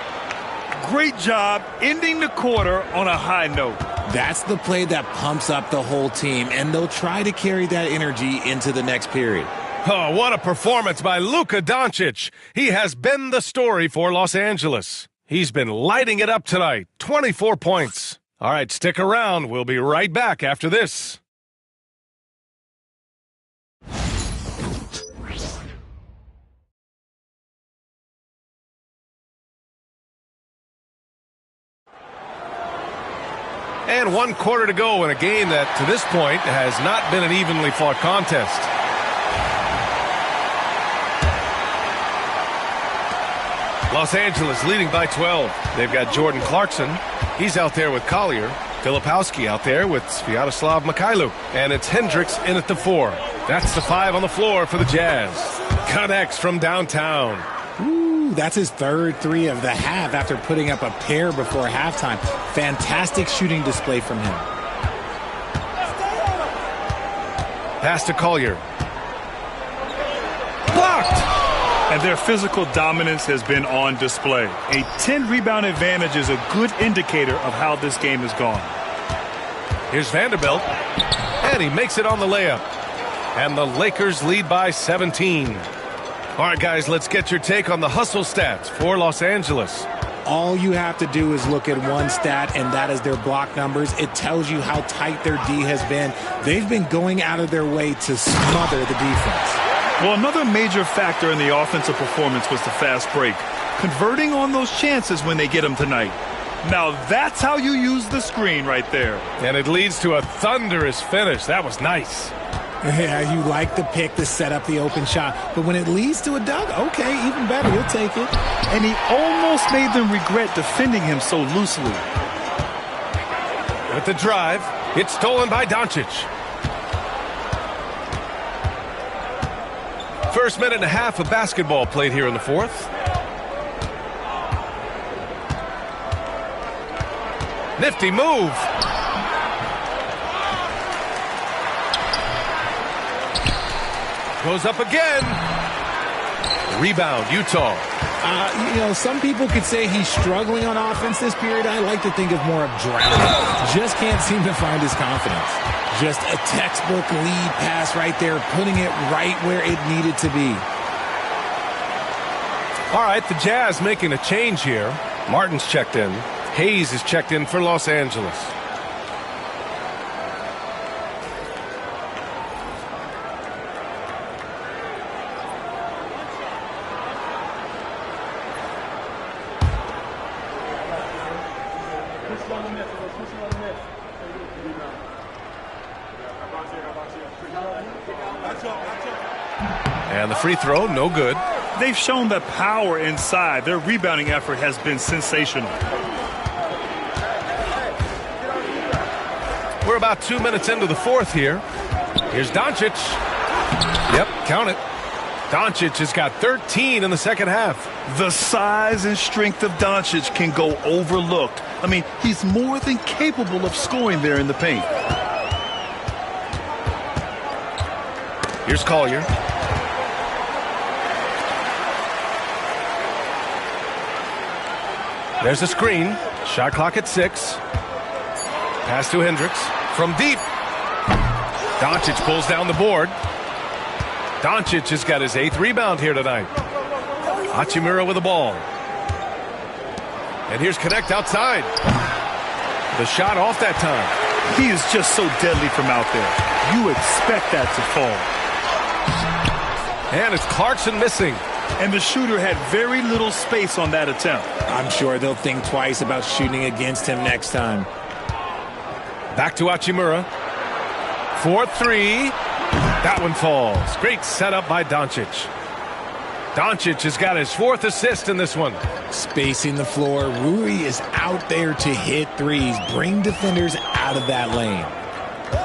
Great job ending the quarter on a high note. That's the play that pumps up the whole team, and they'll try to carry that energy into the next period. Oh, what a performance by Luka Doncic. He has been the story for Los Angeles. He's been lighting it up tonight. 24 points. All right, stick around. We'll be right back after this. And 1 quarter to go in a game that, to this point, has not been an evenly fought contest. Los Angeles leading by 12. They've got Jordan Clarkson. He's out there with Collier. Filipowski out there with Sviatoslav Mikhailuk. And it's Hendricks in at the 4. That's the 5 on the floor for the Jazz. Connects from downtown. That's his 3rd 3 of the half after putting up a pair before halftime. Fantastic shooting display from him. Pass to Collier. Blocked! And their physical dominance has been on display. A 10-rebound advantage is a good indicator of how this game has gone. Here's Vanderbilt. And he makes it on the layup. And the Lakers lead by 17. All right, guys, let's get your take on the hustle stats for Los Angeles. All you have to do is look at one stat, and that is their block numbers. It tells you how tight their D has been. They've been going out of their way to smother the defense. Well, another major factor in the offensive performance was the fast break. Converting on those chances when they get them tonight. Now that's how you use the screen right there. And it leads to a thunderous finish. That was nice. Yeah, you like the pick to set up the open shot. But when it leads to a dunk, okay, even better. You'll take it. And he almost made them regret defending him so loosely. With the drive, it's stolen by Doncic. First minute and a half of basketball played here in the 4th. Nifty move. Goes up again. Rebound, Utah. Some people could say he's struggling on offense this period. I like to think of more of drowning. Just can't seem to find his confidence. Just a textbook lead pass right there, putting it right where it needed to be. All right, the Jazz making a change here. Martin's checked in. Hayes is checked in for Los Angeles. And the free throw, no good. They've shown the power inside. Their rebounding effort has been sensational. We're about 2 minutes into the fourth here. Here's Doncic. Yep, count it. Doncic has got 13 in the second half. The size and strength of Doncic can go overlooked. I mean, he's more than capable of scoring there in the paint. Here's Collier. There's a screen. Shot clock at 6. Pass to Hendricks. From deep. Doncic pulls down the board. Doncic has got his 8th rebound here tonight. Hachimura with the ball. And here's Connect outside. The shot off that time. He is just so deadly from out there. You expect that to fall. And it's Clarkson missing. And the shooter had very little space on that attempt. I'm sure they'll think twice about shooting against him next time. Back to Hachimura. 4-3. That one falls. Great setup by Doncic. Doncic has got his 4th assist in this one. Spacing the floor. Rui is out there to hit threes. Bring defenders out of that lane.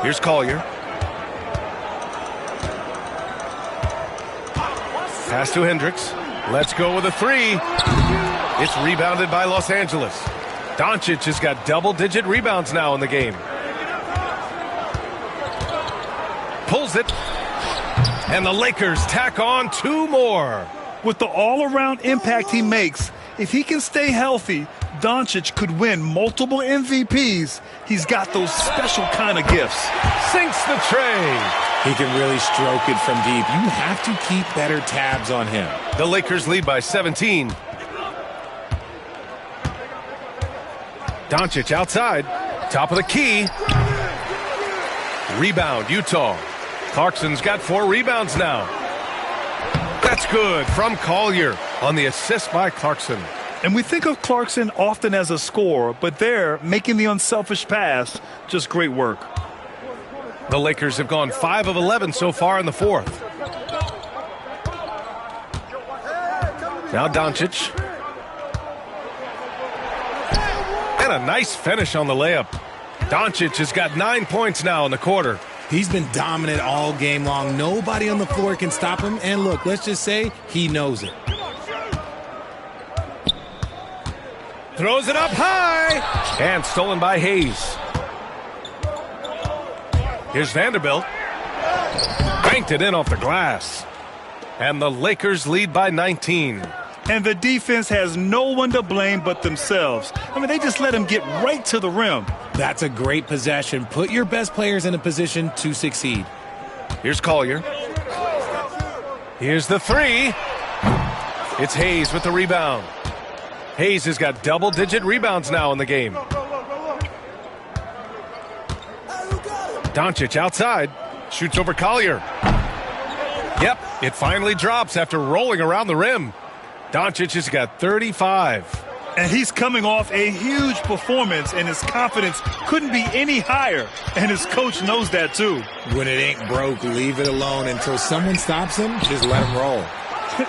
Here's Collier. Pass to Hendricks. Let's go with a 3. It's rebounded by Los Angeles. Doncic has got double-digit rebounds now in the game. Pulls it. And the Lakers tack on 2 more. With the all-around impact he makes, if he can stay healthy, Doncic could win multiple MVPs. He's got those special kind of gifts. Sinks the tray. He can really stroke it from deep. You have to keep better tabs on him. The Lakers lead by 17. Doncic outside. Top of the key. Rebound, Utah. Clarkson's got 4 rebounds now. That's good from Collier on the assist by Clarkson. And we think of Clarkson often as a scorer, but there, making the unselfish pass, just great work. The Lakers have gone 5 of 11 so far in the fourth. Now Doncic. And a nice finish on the layup. Doncic has got 9 points now in the quarter. He's been dominant all game long. Nobody on the floor can stop him. And look, let's just say he knows it. Throws it up high. And stolen by Hayes. Here's Vanderbilt. Banked it in off the glass. And the Lakers lead by 19. And the defense has no one to blame but themselves. I mean, they just let him get right to the rim. That's a great possession. Put your best players in a position to succeed. Here's Collier. Here's the 3. It's Hayes with the rebound. Hayes has got double-digit rebounds now in the game. Doncic outside. Shoots over Collier. Yep, it finally drops after rolling around the rim. Doncic has got 35. And he's coming off a huge performance, and his confidence couldn't be any higher. And his coach knows that, too. When it ain't broke, leave it alone until someone stops him. Just let him roll.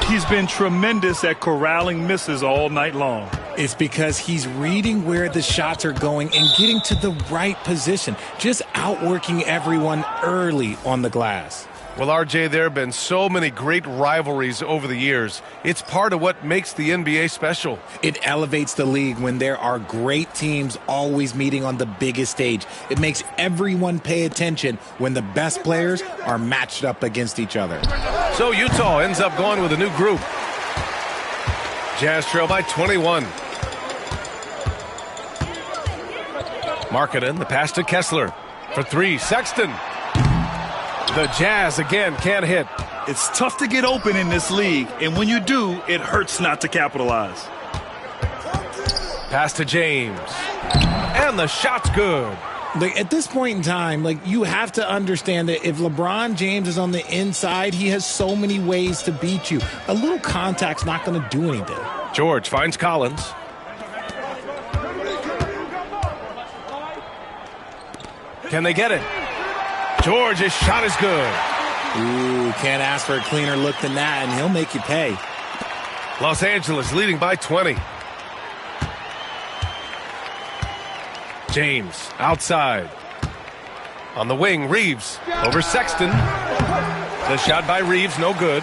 He's been tremendous at corralling misses all night long. It's because he's reading where the shots are going and getting to the right position. Just outworking everyone early on the glass. Well, RJ, there have been so many great rivalries over the years. It's part of what makes the NBA special. It elevates the league when there are great teams always meeting on the biggest stage. It makes everyone pay attention when the best players are matched up against each other. So Utah ends up going with a new group. Jazz trail by 21. Markkanen, the pass to Kessler. For 3, Sexton. The Jazz, again, can't hit. It's tough to get open in this league, and when you do, it hurts not to capitalize. Pass to James. And the shot's good. At this point in time, you have to understand that if LeBron James is on the inside, he has so many ways to beat you. A little contact's not going to do anything. George finds Collins. Can they get it? George's shot is good. Ooh, can't ask for a cleaner look than that, and he'll make you pay. Los Angeles leading by 20. James outside. On the wing, Reeves over Sexton. The shot by Reeves, no good.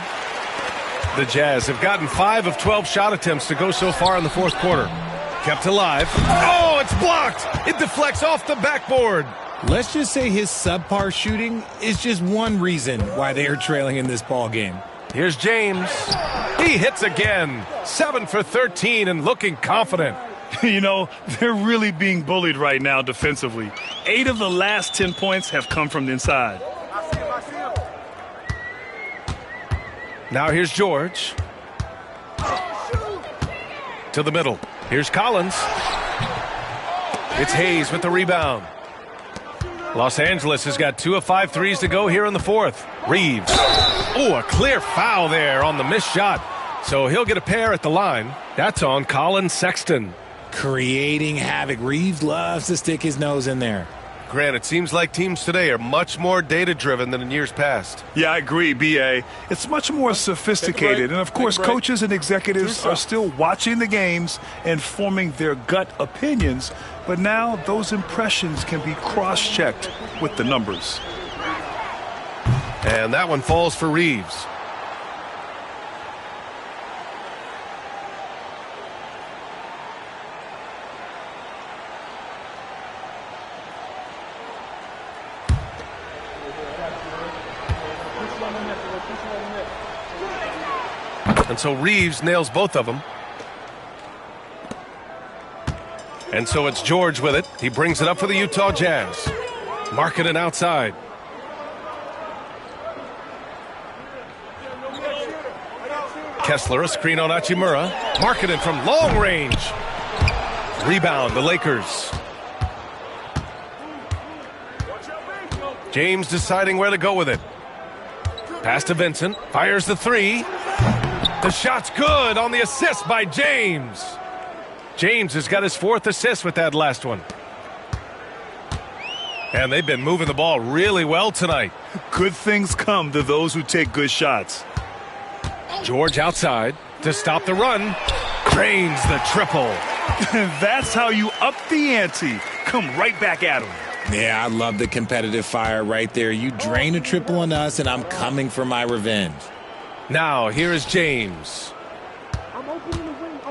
The Jazz have gotten 5 of 12 shot attempts to go so far in the fourth quarter. Kept alive. Oh, it's blocked. It deflects off the backboard. Let's just say his subpar shooting is just one reason why they are trailing in this ball game. Here's James. He hits again. 7 for 13 and looking confident. You know, they're really being bullied right now defensively. 8 of the last 10 points have come from the inside. Now here's George. To the middle. Here's Collins. It's Hayes with the rebound. Los Angeles has got 2 of 5 threes to go here in the fourth. Reeves. Oh, a clear foul there on the missed shot. So he'll get a pair at the line. That's on Colin Sexton. Creating havoc. Reeves loves to stick his nose in there. Grant, it seems like teams today are much more data-driven than in years past. Yeah, I agree, B.A. It's much more sophisticated. And, of course, coaches and executives are still watching the games and forming their gut opinions. But now those impressions can be cross-checked with the numbers. And that one falls for Reeves. And so Reeves nails both of them. And so it's George with it. He brings it up for the Utah Jazz. Markkanen outside. Kessler, a screen on Hachimura. Markkanen from long range. Rebound, the Lakers. James deciding where to go with it. Pass to Vincent. Fires the three. The shot's good on the assist by James. James has got his 4th assist with that last one. And they've been moving the ball really well tonight. Good things come to those who take good shots. George outside to stop the run. Drains the triple. That's how you up the ante. Come right back at him. Yeah, I love the competitive fire right there. You drain a triple on us, and I'm coming for my revenge. Now, here is James.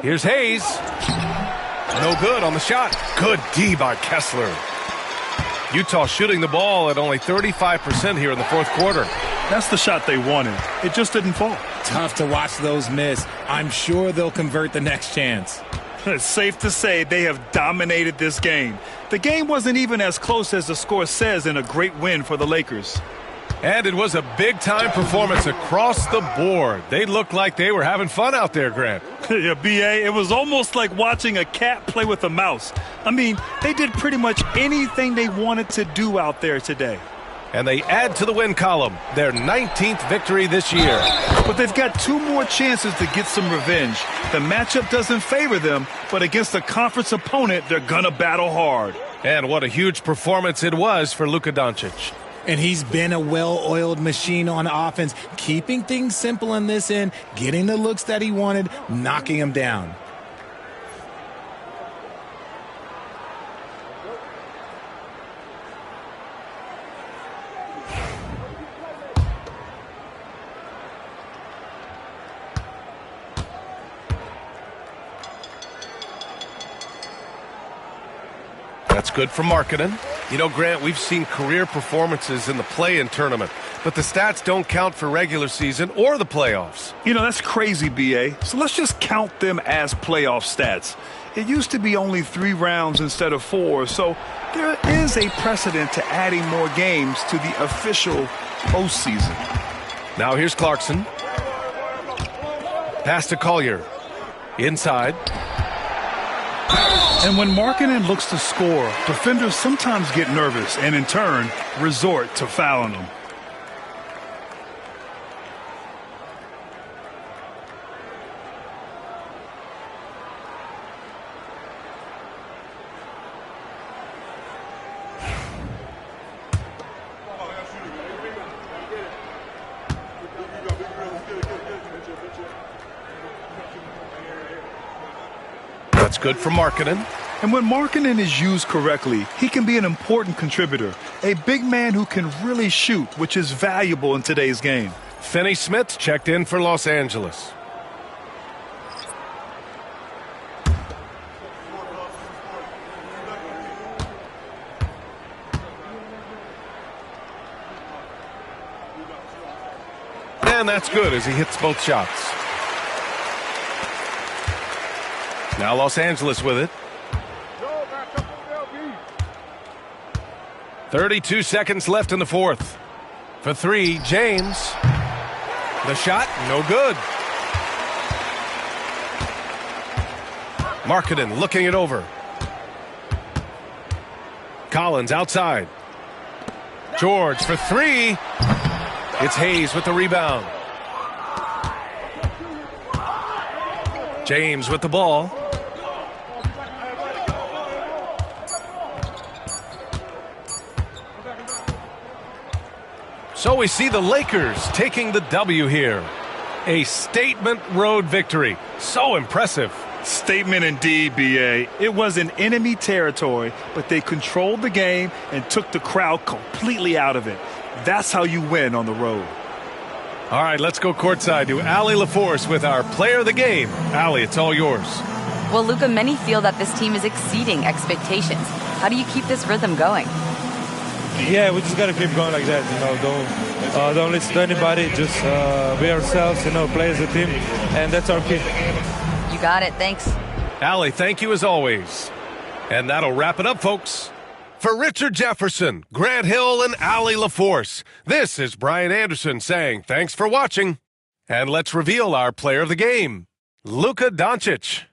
Here's Hayes. No good on the shot. Good D by Kessler. Utah shooting the ball at only 35% here in the fourth quarter. That's the shot they wanted. It just didn't fall. Tough to watch those miss. I'm sure they'll convert the next chance. It's safe to say they have dominated this game. The game wasn't even as close as the score says in a great win for the Lakers. And it was a big-time performance across the board. They looked like they were having fun out there, Grant. Yeah, B.A., it was almost like watching a cat play with a mouse. I mean, they did pretty much anything they wanted to do out there today. And they add to the win column, their 19th victory this year. But they've got 2 more chances to get some revenge. The matchup doesn't favor them, but against a conference opponent, they're gonna battle hard. And what a huge performance it was for Luka Doncic. And he's been a well-oiled machine on offense, keeping things simple in this end, getting the looks that he wanted, knocking them down. That's good for Markkanen. You know, Grant, we've seen career performances in the play-in tournament, but the stats don't count for regular season or the playoffs. You know, that's crazy, B.A. So let's just count them as playoff stats. It used to be only 3 rounds instead of 4, so there is a precedent to adding more games to the official postseason. Now here's Clarkson. Pass to Collier. Inside. And when Markkanen looks to score, defenders sometimes get nervous and, in turn, resort to fouling him. That's good for Markkanen. And when Markkanen is used correctly, he can be an important contributor. A big man who can really shoot, which is valuable in today's game. Finney-Smith checked in for Los Angeles. And that's good as he hits both shots. Now Los Angeles with it. 32 seconds left in the fourth. For three, James. The shot, no good. Markkanen looking it over. Collins outside. George for three. It's Hayes with the rebound. James with the ball. So we see the Lakers taking the W here. A statement road victory. So impressive. Statement indeed, B.A. It was in enemy territory, but they controlled the game and took the crowd completely out of it. That's how you win on the road. All right, let's go courtside to Allie LaForce with our player of the game. Allie, it's all yours. Well, Luka, many feel that this team is exceeding expectations. How do you keep this rhythm going? Yeah, we just got to keep going like that. Don't listen to anybody. Just be ourselves, play as a team. And that's our key. You got it. Thanks. Allie, thank you as always. And that'll wrap it up, folks. For Richard Jefferson, Grant Hill, and Allie LaForce, this is Brian Anderson saying thanks for watching. And let's reveal our player of the game, Luka Doncic.